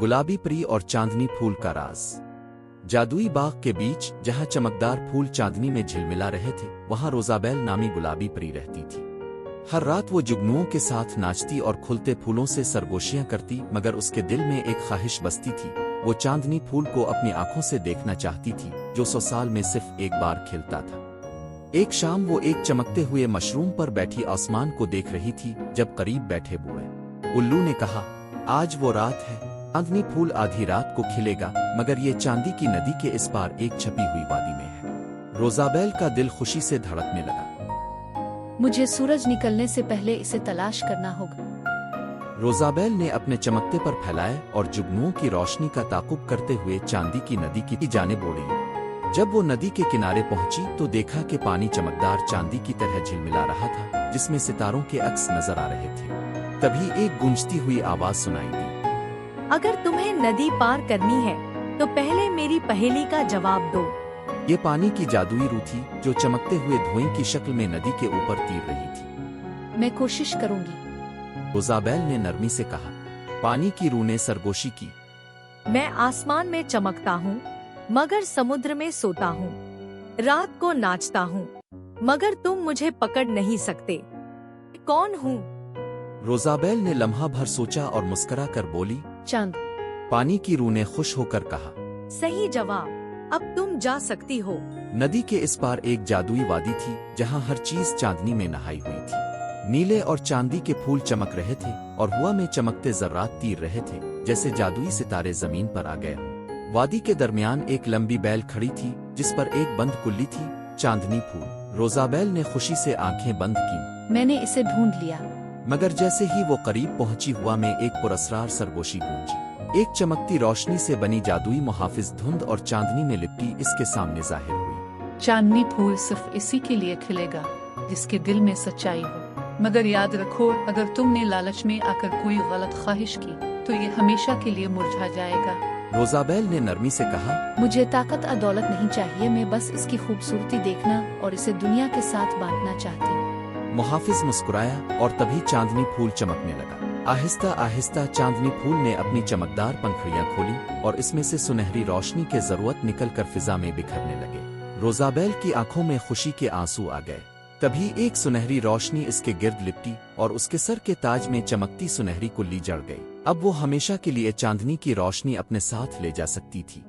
गुलाबी परी और चांदनी फूल का राज। जादुई बाग के बीच जहां चमकदार फूल चांदनी में झिलमिला रहे थे, वहां रोज़ाबेल नामी गुलाबी परी रहती थी। हर रात वो जुगनुओं के साथ नाचती और खुलते फूलों से सरगोशियां करती, मगर उसके दिल में एक ख्वाहिश बसती थी। वो चांदनी फूल को अपनी आंखों से देखना चाहती थी, जो 100 साल में सिर्फ एक बार खिलता था। एक शाम वो एक चमकते हुए मशरूम पर बैठी आसमान को देख रही थी, जब करीब बैठे बूढ़े उल्लू ने कहा, आज वो रात है, चांदनी फूल आधी रात को खिलेगा, मगर ये चांदी की नदी के इस पार एक छपी हुई वादी में है। रोज़ाबेल का दिल खुशी से धड़कने लगा। मुझे सूरज निकलने से पहले इसे तलाश करना होगा। रोज़ाबेल ने अपने चमकते पर फैलाए और जुगनुओं की रोशनी का ताकुब करते हुए चांदी की नदी की जानिब उड़ी। जब वो नदी के किनारे पहुंची तो देखा कि पानी चमकदार चांदी की तरह झिलमिला रहा था, जिसमें सितारों के अक्स नजर आ रहे थे। तभी एक गूंजती हुई आवाज सुनाई दी, अगर तुम्हें नदी पार करनी है तो पहले मेरी पहेली का जवाब दो। ये पानी की जादुई रूह थी, जो चमकते हुए धुएं की शक्ल में नदी के ऊपर तीर रही थी। मैं कोशिश करूंगी, रोज़ाबेल ने नरमी से कहा। पानी की रूह ने सरगोशी की, मैं आसमान में चमकता हूँ, मगर समुद्र में सोता हूँ। रात को नाचता हूँ, मगर तुम मुझे पकड़ नहीं सकते। कौन हूँ? रोज़ाबेल ने लम्हा भर सोचा और मुस्कुरा कर बोली, चांद। पानी की रूह ने खुश होकर कहा, सही जवाब। अब तुम जा सकती हो। नदी के इस पार एक जादुई वादी थी, जहां हर चीज चांदनी में नहाई हुई थी। नीले और चांदी के फूल चमक रहे थे और हवा में चमकते जर्रात तीर रहे थे, जैसे जादुई सितारे जमीन पर आ गए। वादी के दरमियान एक लंबी बैल खड़ी थी, जिस पर एक बंद कुल्ली थी, चांदनी फूल। रोज़ाबेल ने खुशी से आंखें बंद की। मैंने इसे ढूंढ लिया। मगर जैसे ही वो करीब पहुंची, हुआ में एक पुरस्रार सरगोशी गूंजी। एक चमकती रोशनी से बनी जादुई मुहाफिज धुंध और चांदनी में लिपटी इसके सामने जाहिर हुई। चांदनी फूल सिर्फ इसी के लिए खिलेगा जिसके दिल में सच्चाई हो, मगर याद रखो, अगर तुमने लालच में आकर कोई गलत ख्वाहिश की तो ये हमेशा के लिए मुरझा जाएगा। रोज़ाबेल ने नरमी से कहा, मुझे ताकत और दौलत नहीं चाहिए, मैं बस इसकी खूबसूरती देखना और इसे दुनिया के साथ बांटना चाहती हूँ। मुहाफिज मुस्कुराया और तभी चांदनी फूल चमकने लगा। आहिस्ता आहिस्ता चांदनी फूल ने अपनी चमकदार पंखुड़ियां खोली और इसमें से सुनहरी रोशनी के जरूरत निकलकर फिजा में बिखरने लगे। रोज़ाबेल की आंखों में खुशी के आंसू आ गए। तभी एक सुनहरी रोशनी इसके गिर्द लिपटी और उसके सर के ताज में चमकती सुनहरी कुल्ली जड़ गई। अब वो हमेशा के लिए चांदनी की रोशनी अपने साथ ले जा सकती थी।